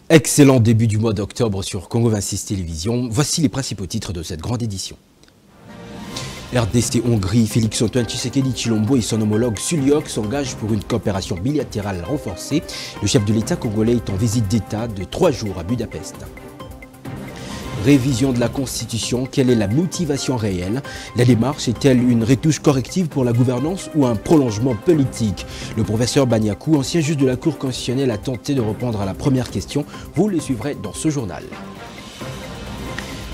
Excellent début du mois d'octobre sur Congo 26 Télévision. Voici les principaux titres de cette grande édition. RDC Hongrie, Félix-Antoine Tshisekedi Tshilombo et son homologue Suliok s'engagent pour une coopération bilatérale renforcée. Le chef de l'État congolais est en visite d'État de 3 jours à Budapest. Révision de la Constitution, quelle est la motivation réelle? La démarche est-elle une retouche corrective pour la gouvernance ou un prolongement politique? Le professeur Baniakou, ancien juge de la Cour constitutionnelle, a tenté de répondre à la première question. Vous le suivrez dans ce journal.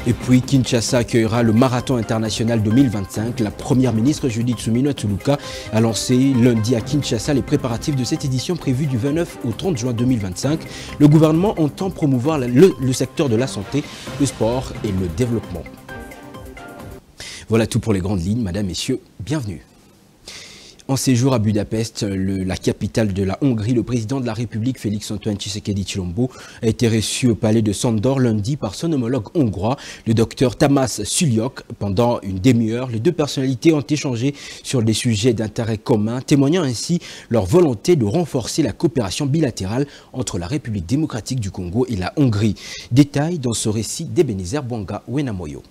Et puis Kinshasa accueillera le Marathon international 2025. La première ministre Judith Suminwa-Tuluka a lancé lundi à Kinshasa les préparatifs de cette édition prévue du 29 au 30 juin 2025. Le gouvernement entend promouvoir le secteur de la santé, le sport et le développement. Voilà tout pour les grandes lignes. Madame, Messieurs, bienvenue. En séjour à Budapest, la capitale de la Hongrie, le président de la République, Félix-Antoine Tshisekedi Tshilombo, a été reçu au palais de Sándor lundi par son homologue hongrois, le docteur Tamás Suliok. Pendant une demi-heure, les deux personnalités ont échangé sur des sujets d'intérêt commun, témoignant ainsi leur volonté de renforcer la coopération bilatérale entre la République démocratique du Congo et la Hongrie. Détail dans ce récit d'Ebenezer Bwanga Wenamoyo.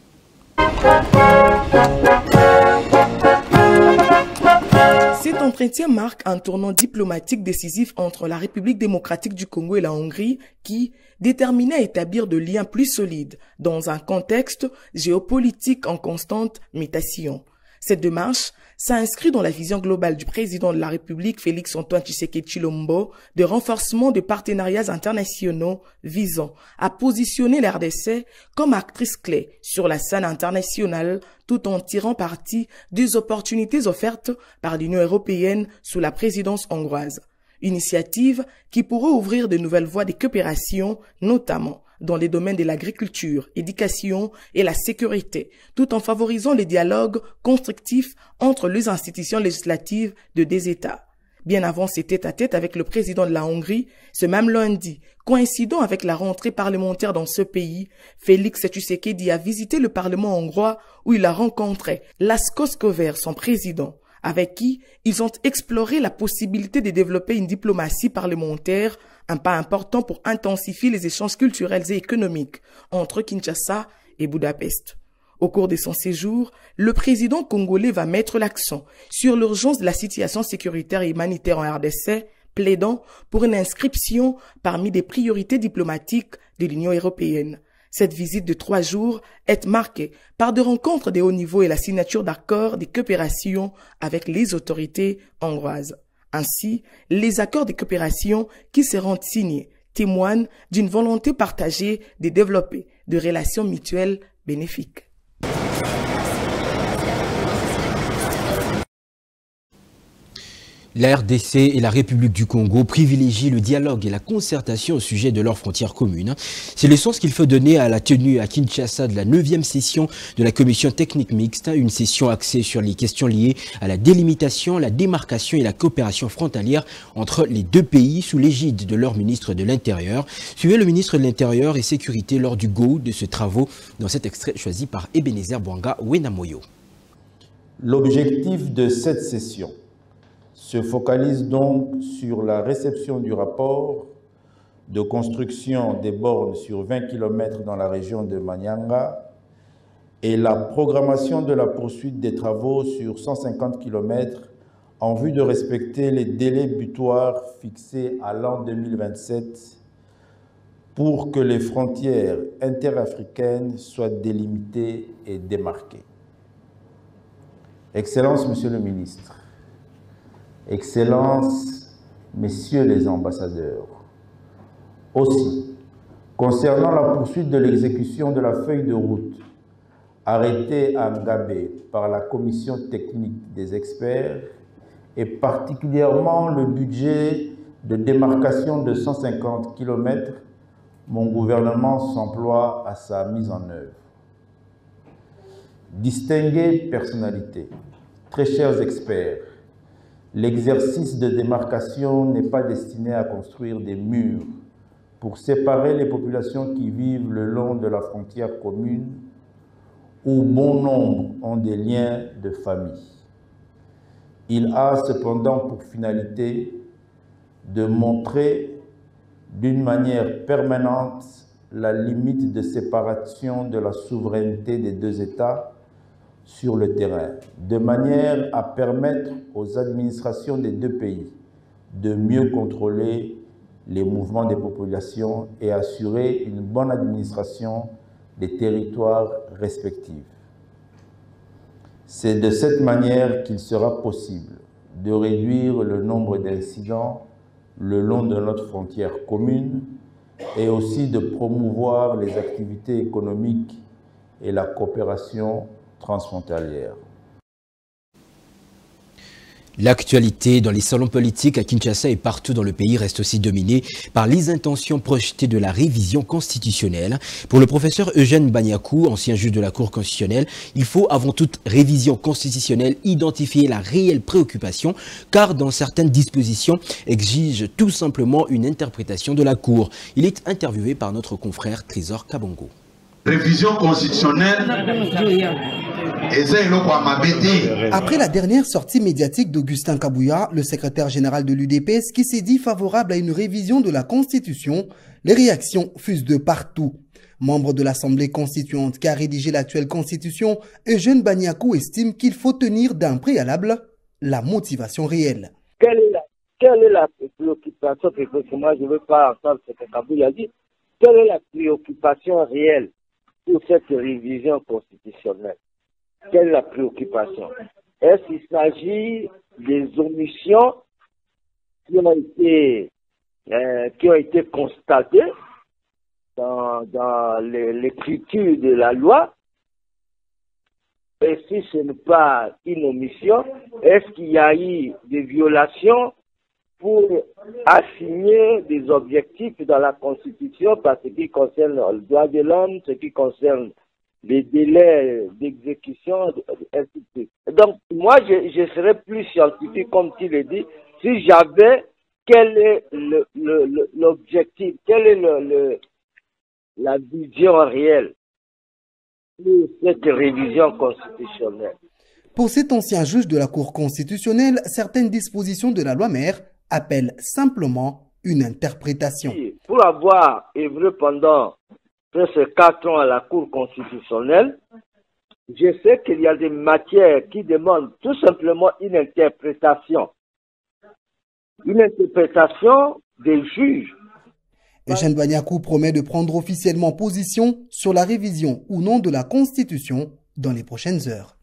Cet entretien marque un tournant diplomatique décisif entre la République démocratique du Congo et la Hongrie qui, déterminée à établir de liens plus solides dans un contexte géopolitique en constante mutation. Cette démarche s'inscrit dans la vision globale du président de la République, Félix-Antoine Tshisekedi Tshilombo, de renforcement de partenariats internationaux visant à positionner la RDC comme actrice clé sur la scène internationale tout en tirant parti des opportunités offertes par l'Union européenne sous la présidence hongroise. Initiative qui pourrait ouvrir de nouvelles voies de coopération, notamment dans les domaines de l'agriculture, éducation et la sécurité, tout en favorisant les dialogues constructifs entre les institutions législatives de des États. Bien avant ses tête-à-tête avec le président de la Hongrie, ce même lundi, coïncidant avec la rentrée parlementaire dans ce pays, Félix Tshisekedi a visité le Parlement hongrois où il a rencontré László Kövér, son président, avec qui ils ont exploré la possibilité de développer une diplomatie parlementaire, un pas important pour intensifier les échanges culturels et économiques entre Kinshasa et Budapest. Au cours de son séjour, le président congolais va mettre l'accent sur l'urgence de la situation sécuritaire et humanitaire en RDC, plaidant pour une inscription parmi des priorités diplomatiques de l'Union européenne. Cette visite de 3 jours est marquée par des rencontres de haut niveau et la signature d'accords de coopération avec les autorités hongroises. Ainsi, les accords de coopération qui seront signés témoignent d'une volonté partagée de développer des relations mutuelles bénéfiques. La RDC et la République du Congo privilégient le dialogue et la concertation au sujet de leurs frontières communes. C'est le sens qu'il faut donner à la tenue à Kinshasa de la 9e session de la commission technique mixte, une session axée sur les questions liées à la délimitation, la démarcation et la coopération frontalière entre les deux pays sous l'égide de leur ministre de l'Intérieur. Suivez le ministre de l'Intérieur et Sécurité lors du go de ce travaux dans cet extrait choisi par Ebenezer Bwanga Wenamoyo. L'objectif de cette session se focalise donc sur la réception du rapport de construction des bornes sur 20 km dans la région de Manyanga et la programmation de la poursuite des travaux sur 150 km en vue de respecter les délais butoirs fixés à l'an 2027 pour que les frontières interafricaines soient délimitées et démarquées. Excellences, Monsieur le Ministre, Excellences, Messieurs les ambassadeurs, aussi, concernant la poursuite de l'exécution de la feuille de route arrêtée à Ngabé par la commission technique des experts et particulièrement le budget de démarcation de 150 km, mon gouvernement s'emploie à sa mise en œuvre. Distinguées personnalités, très chers experts, l'exercice de démarcation n'est pas destiné à construire des murs pour séparer les populations qui vivent le long de la frontière commune où bon nombre ont des liens de famille. Il a cependant pour finalité de montrer d'une manière permanente la limite de séparation de la souveraineté des deux États sur le terrain, de manière à permettre aux administrations des deux pays de mieux contrôler les mouvements des populations et assurer une bonne administration des territoires respectifs. C'est de cette manière qu'il sera possible de réduire le nombre d'incidents le long de notre frontière commune et aussi de promouvoir les activités économiques et la coopération transfrontalière. L'actualité dans les salons politiques à Kinshasa et partout dans le pays reste aussi dominée par les intentions projetées de la révision constitutionnelle. Pour le professeur Eugène Banyakou, ancien juge de la Cour constitutionnelle, il faut avant toute révision constitutionnelle identifier la réelle préoccupation, car dans certaines dispositions exigent tout simplement une interprétation de la Cour. Il est interviewé par notre confrère Trésor Kabongo. Révision constitutionnelle. Après la dernière sortie médiatique d'Augustin Kabouya, le secrétaire général de l'UDPS, qui s'est dit favorable à une révision de la Constitution, les réactions fusent de partout. Membre de l'Assemblée constituante qui a rédigé l'actuelle Constitution, Eugène Banyakou estime qu'il faut tenir d'un préalable la motivation réelle. Quelle est la préoccupation, parce que moi je ne veux pas entendre ce que Kabouya dit, quelle est la préoccupation réelle pour cette révision constitutionnelle? Quelle est la préoccupation? Est-ce qu'il s'agit des omissions qui ont été constatées dans l'écriture de la loi? Et si ce n'est pas une omission, est-ce qu'il y a eu des violations pour assigner des objectifs dans la Constitution par ce qui concerne le droit de l'homme, ce qui concerne les délais d'exécution, ainsi de suite. Donc, moi, je serais plus scientifique, comme tu le dis, si j'avais quel est l'objectif, quelle est la vision réelle de cette révision constitutionnelle. Pour cet ancien juge de la Cour constitutionnelle, certaines dispositions de la loi mère appellent simplement une interprétation. Pour avoir œuvré pendant presque 4 ans à la Cour constitutionnelle, je sais qu'il y a des matières qui demandent tout simplement une interprétation. Une interprétation des juges. Eugène Banyakou promet de prendre officiellement position sur la révision ou non de la Constitution dans les prochaines heures.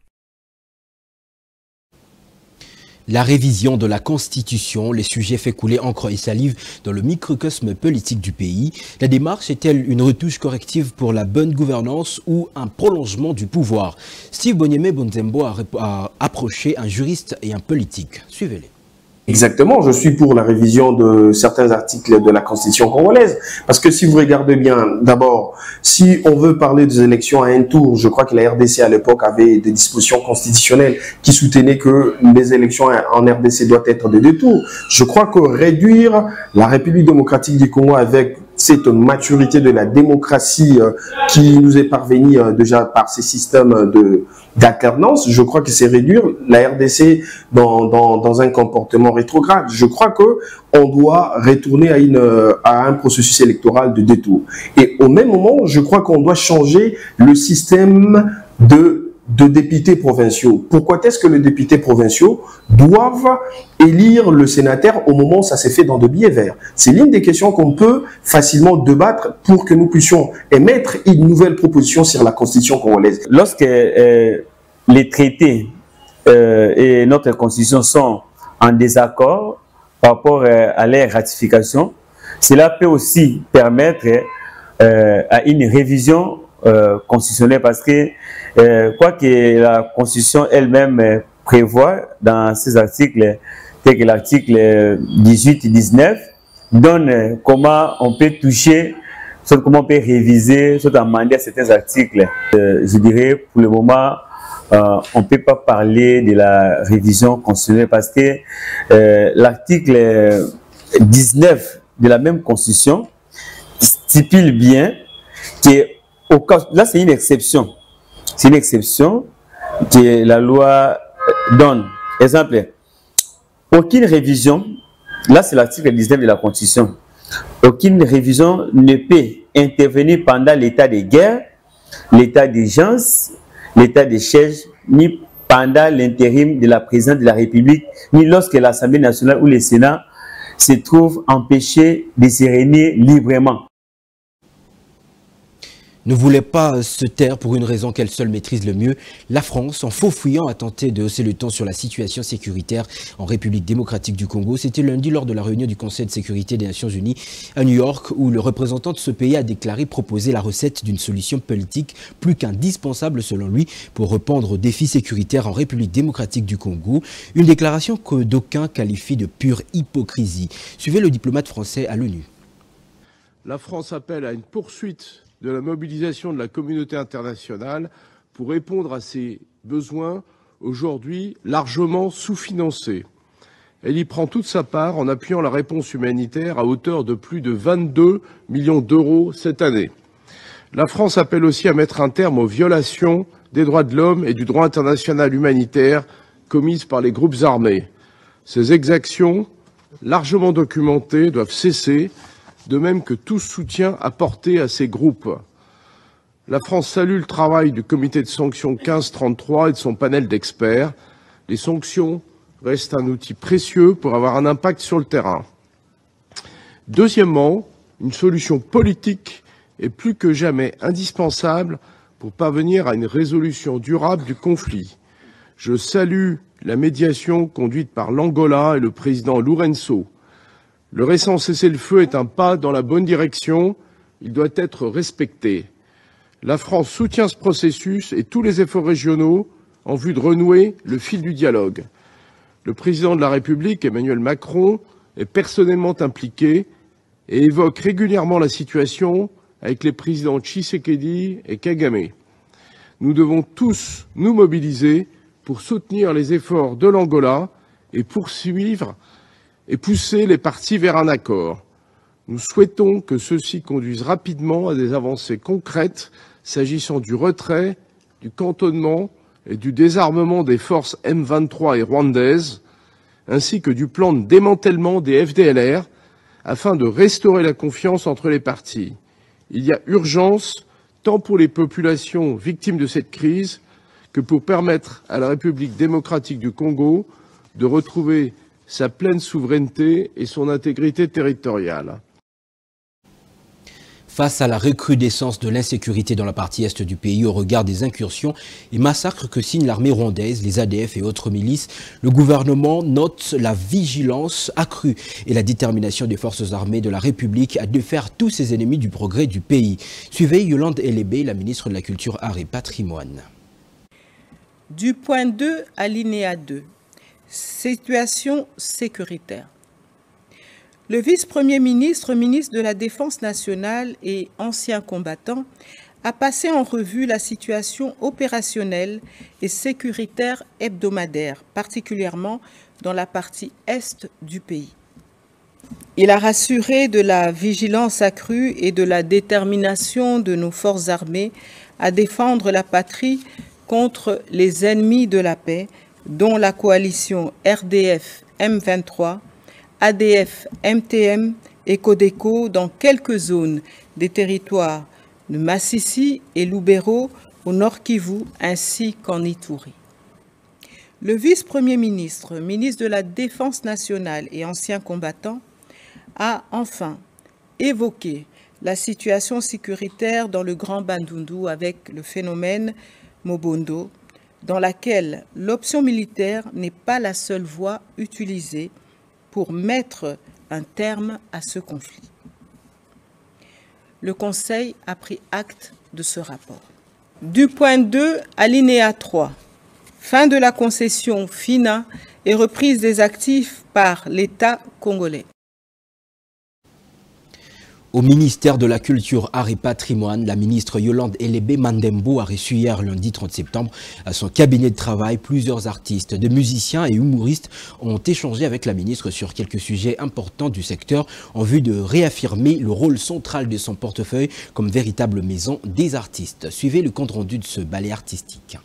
La révision de la Constitution, les sujets fait couler encre et salive dans le microcosme politique du pays. La démarche est-elle une retouche corrective pour la bonne gouvernance ou un prolongement du pouvoir? Steve Bonyeme Bonzembo a approché un juriste et un politique. Suivez-les. Exactement, je suis pour la révision de certains articles de la Constitution congolaise. Parce que si vous regardez bien, d'abord, si on veut parler des élections à un tour, je crois que la RDC à l'époque avait des dispositions constitutionnelles qui soutenaient que les élections en RDC doivent être de 2 tours. Je crois que réduire la République démocratique du Congo avec cette maturité de la démocratie qui nous est parvenue déjà par ces systèmes d'alternance, je crois que c'est réduire la RDC dans un comportement rétrograde. Je crois que on doit retourner à un processus électoral de 2 tours. Et au même moment, je crois qu'on doit changer le système de députés provinciaux. Pourquoi est-ce que les députés provinciaux doivent élire le sénateur au moment où ça s'est fait dans de billets verts? C'est l'une des questions qu'on peut facilement débattre pour que nous puissions émettre une nouvelle proposition sur la Constitution congolaise. Lorsque les traités et notre Constitution sont en désaccord par rapport à leur ratification, cela peut aussi permettre à une révision constitutionnelle parce que quoi que la Constitution elle-même prévoit dans ces articles, tel que l'article 18 et 19, donne comment on peut toucher, soit comment on peut réviser, soit amender certains articles. Je dirais pour le moment, on ne peut pas parler de la révision constitutionnelle parce que l'article 19 de la même Constitution stipule bien que au cas, là c'est une exception. C'est une exception que la loi donne. Exemple, aucune révision, là c'est l'article 19 de la Constitution. aucune révision ne peut intervenir pendant l'état de guerre, l'état d'urgence, l'état de siège, ni pendant l'intérim de la présidente de la République, ni lorsque l'Assemblée nationale ou le Sénat se trouvent empêchés de se réunir librement. Ne voulait pas se taire pour une raison qu'elle seule maîtrise le mieux. La France, en faux-fouillant, a tenté de hausser le ton sur la situation sécuritaire en République démocratique du Congo. C'était lundi lors de la réunion du Conseil de sécurité des Nations Unies à New York, où le représentant de ce pays a déclaré proposer la recette d'une solution politique plus qu'indispensable selon lui pour répondre aux défis sécuritaires en République démocratique du Congo. Une déclaration que d'aucuns qualifient de pure hypocrisie. Suivez le diplomate français à l'ONU. La France appelle à une poursuite de la mobilisation de la communauté internationale pour répondre à ces besoins aujourd'hui largement sous-financés. Elle y prend toute sa part en appuyant la réponse humanitaire à hauteur de plus de 22 millions d'euros cette année. La France appelle aussi à mettre un terme aux violations des droits de l'homme et du droit international humanitaire commises par les groupes armés. Ces exactions, largement documentées, doivent cesser, de même que tout soutien apporté à ces groupes. La France salue le travail du comité de sanctions 1533 et de son panel d'experts. Les sanctions restent un outil précieux pour avoir un impact sur le terrain. Deuxièmement, une solution politique est plus que jamais indispensable pour parvenir à une résolution durable du conflit. Je salue la médiation conduite par l'Angola et le président Lourenço. Le récent cessez-le-feu est un pas dans la bonne direction, il doit être respecté. La France soutient ce processus et tous les efforts régionaux en vue de renouer le fil du dialogue. Le président de la République, Emmanuel Macron, est personnellement impliqué et évoque régulièrement la situation avec les présidents Tshisekedi et Kagame. Nous devons tous nous mobiliser pour soutenir les efforts de l'Angola et poursuivre et pousser les parties vers un accord. Nous souhaitons que ceux-ci conduisent rapidement à des avancées concrètes s'agissant du retrait, du cantonnement et du désarmement des forces M23 et rwandaises, ainsi que du plan de démantèlement des FDLR, afin de restaurer la confiance entre les parties. Il y a urgence, tant pour les populations victimes de cette crise, que pour permettre à la République démocratique du Congo de retrouver sa pleine souveraineté et son intégrité territoriale. Face à la recrudescence de l'insécurité dans la partie est du pays au regard des incursions et massacres que signe l'armée rwandaise, les ADF et autres milices, le gouvernement note la vigilance accrue et la détermination des forces armées de la République à défaire tous ces ennemis du progrès du pays. Suivez Yolande Elébé, la ministre de la Culture, Art et Patrimoine. Du point 2 à alinéa 2. Situation sécuritaire. Le vice-premier ministre, ministre de la Défense nationale et ancien combattant, a passé en revue la situation opérationnelle et sécuritaire hebdomadaire, particulièrement dans la partie est du pays. Il a rassuré de la vigilance accrue et de la détermination de nos forces armées à défendre la patrie contre les ennemis de la paix, dont la coalition RDF M23, ADF MTM et Codeco dans quelques zones des territoires de Massissi et Lubero au Nord Kivu ainsi qu'en Ituri. Le vice-premier ministre, ministre de la Défense nationale et ancien combattant, a enfin évoqué la situation sécuritaire dans le Grand Bandundu avec le phénomène Mobondo, dans laquelle l'option militaire n'est pas la seule voie utilisée pour mettre un terme à ce conflit. Le Conseil a pris acte de ce rapport. Du point 2, alinéa 3. Fin de la concession FINA et reprise des actifs par l'État congolais. Au ministère de la Culture, Art et Patrimoine, la ministre Yolande Elébé Mandembo a reçu hier lundi 30 septembre à son cabinet de travail plusieurs artistes. Des musiciens et humoristes ont échangé avec la ministre sur quelques sujets importants du secteur en vue de réaffirmer le rôle central de son portefeuille comme véritable maison des artistes. Suivez le compte rendu de ce ballet artistique.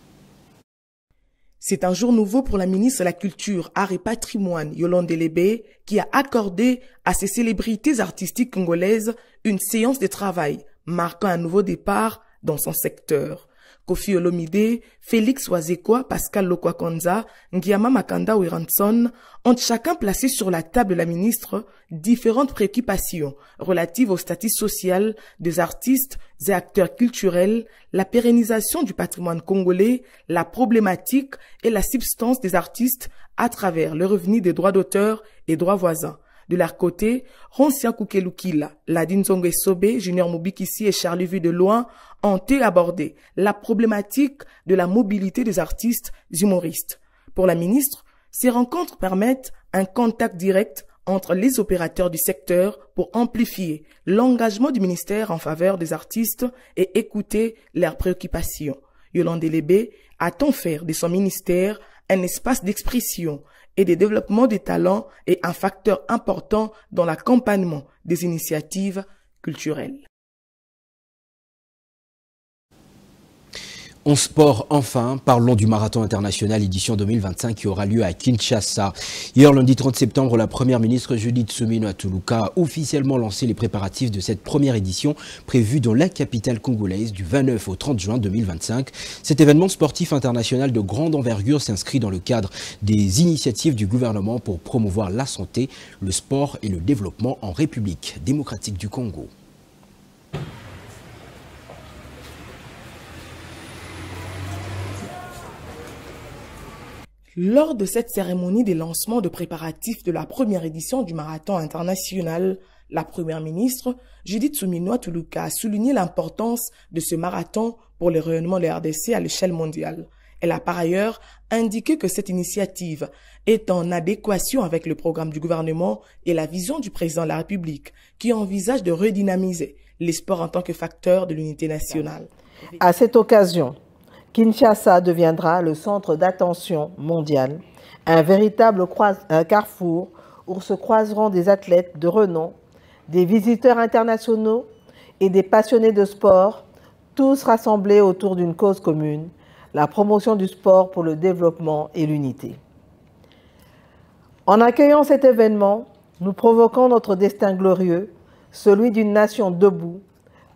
C'est un jour nouveau pour la ministre de la Culture, Art et Patrimoine, Yolande Delébé, qui a accordé à ces célébrités artistiques congolaises une séance de travail, marquant un nouveau départ dans son secteur. Kofi Olomide, Félix Wazekwa, Pascal Lokwakonza, Ngiama Makanda Wiranson ont chacun placé sur la table de la ministre différentes préoccupations relatives au statut social des artistes et acteurs culturels, la pérennisation du patrimoine congolais, la problématique et la substance des artistes à travers le revenu des droits d'auteur et droits voisins. De leur côté, Ronsia Kukelukila, Ladine Zongue Sobe, Junior Mobikisi et Charlie Vu de Loin ont abordé la problématique de la mobilité des artistes humoristes. Pour la ministre, ces rencontres permettent un contact direct entre les opérateurs du secteur pour amplifier l'engagement du ministère en faveur des artistes et écouter leurs préoccupations. Yolande Delébé attend faire de son ministère un espace d'expression et de développement des talents et un facteur important dans l'accompagnement des initiatives culturelles. En sport, enfin, parlons du Marathon international édition 2025 qui aura lieu à Kinshasa. Hier, lundi 30 septembre, la première ministre Judith Suminwa Tuluka a officiellement lancé les préparatifs de cette première édition prévue dans la capitale congolaise du 29 au 30 juin 2025. Cet événement sportif international de grande envergure s'inscrit dans le cadre des initiatives du gouvernement pour promouvoir la santé, le sport et le développement en République démocratique du Congo. Lors de cette cérémonie de lancement de préparatifs de la première édition du Marathon international, la première ministre, Judith Suminwa Tuluka, a souligné l'importance de ce marathon pour le rayonnement de la RDC à l'échelle mondiale. Elle a par ailleurs indiqué que cette initiative est en adéquation avec le programme du gouvernement et la vision du président de la République, qui envisage de redynamiser les sports en tant que facteur de l'unité nationale. À cette occasion, Kinshasa deviendra le centre d'attention mondial, un véritable carrefour où se croiseront des athlètes de renom, des visiteurs internationaux et des passionnés de sport, tous rassemblés autour d'une cause commune, la promotion du sport pour le développement et l'unité. En accueillant cet événement, nous provoquons notre destin glorieux, celui d'une nation debout,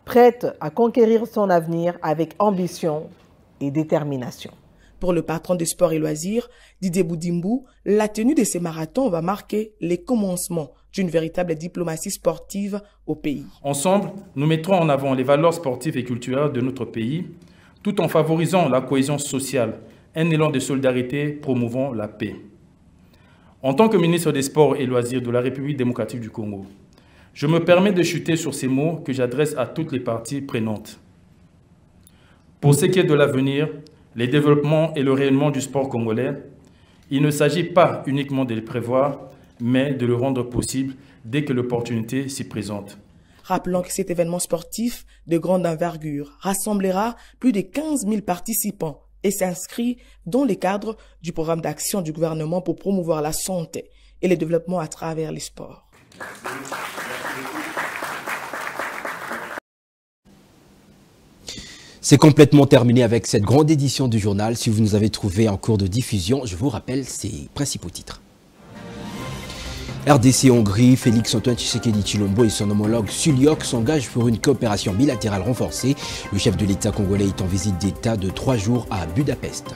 prête à conquérir son avenir avec ambition et détermination. Pour le patron des sports et loisirs, Didier Boudimbu, la tenue de ces marathons va marquer les commencements d'une véritable diplomatie sportive au pays. Ensemble, nous mettrons en avant les valeurs sportives et culturelles de notre pays, tout en favorisant la cohésion sociale, un élan de solidarité promouvant la paix. En tant que ministre des Sports et Loisirs de la République démocratique du Congo, je me permets de chuter sur ces mots que j'adresse à toutes les parties prenantes. Pour ce qui est de l'avenir, les développements et le rayonnement du sport congolais, il ne s'agit pas uniquement de le prévoir, mais de le rendre possible dès que l'opportunité s'y présente. Rappelons que cet événement sportif de grande envergure rassemblera plus de 15 000 participants et s'inscrit dans le cadre du programme d'action du gouvernement pour promouvoir la santé et le développement à travers les sports. C'est complètement terminé avec cette grande édition du journal. Si vous nous avez trouvé en cours de diffusion, je vous rappelle ses principaux titres. RDC-Hongrie, Félix-Antoine Tshisekedi Tshilombo et son homologue Suliok s'engagent pour une coopération bilatérale renforcée. Le chef de l'État congolais est en visite d'État de 3 jours à Budapest.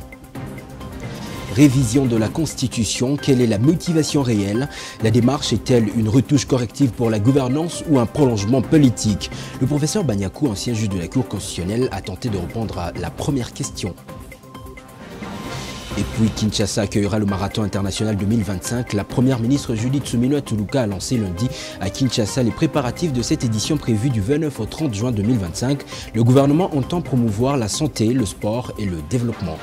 Révision de la Constitution, quelle est la motivation réelle? La démarche est-elle une retouche corrective pour la gouvernance ou un prolongement politique? Le professeur Banyakou, ancien juge de la Cour constitutionnelle, a tenté de répondre à la première question. Et puis Kinshasa accueillera le Marathon international 2025. La première ministre Judith Suminwa Tuluka a lancé lundi à Kinshasa les préparatifs de cette édition prévue du 29 au 30 juin 2025. Le gouvernement entend promouvoir la santé, le sport et le développement.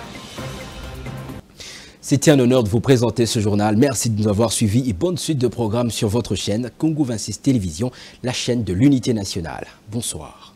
C'était un honneur de vous présenter ce journal. Merci de nous avoir suivis et bonne suite de programmes sur votre chaîne Congo 26 Télévision, la chaîne de l'unité nationale. Bonsoir.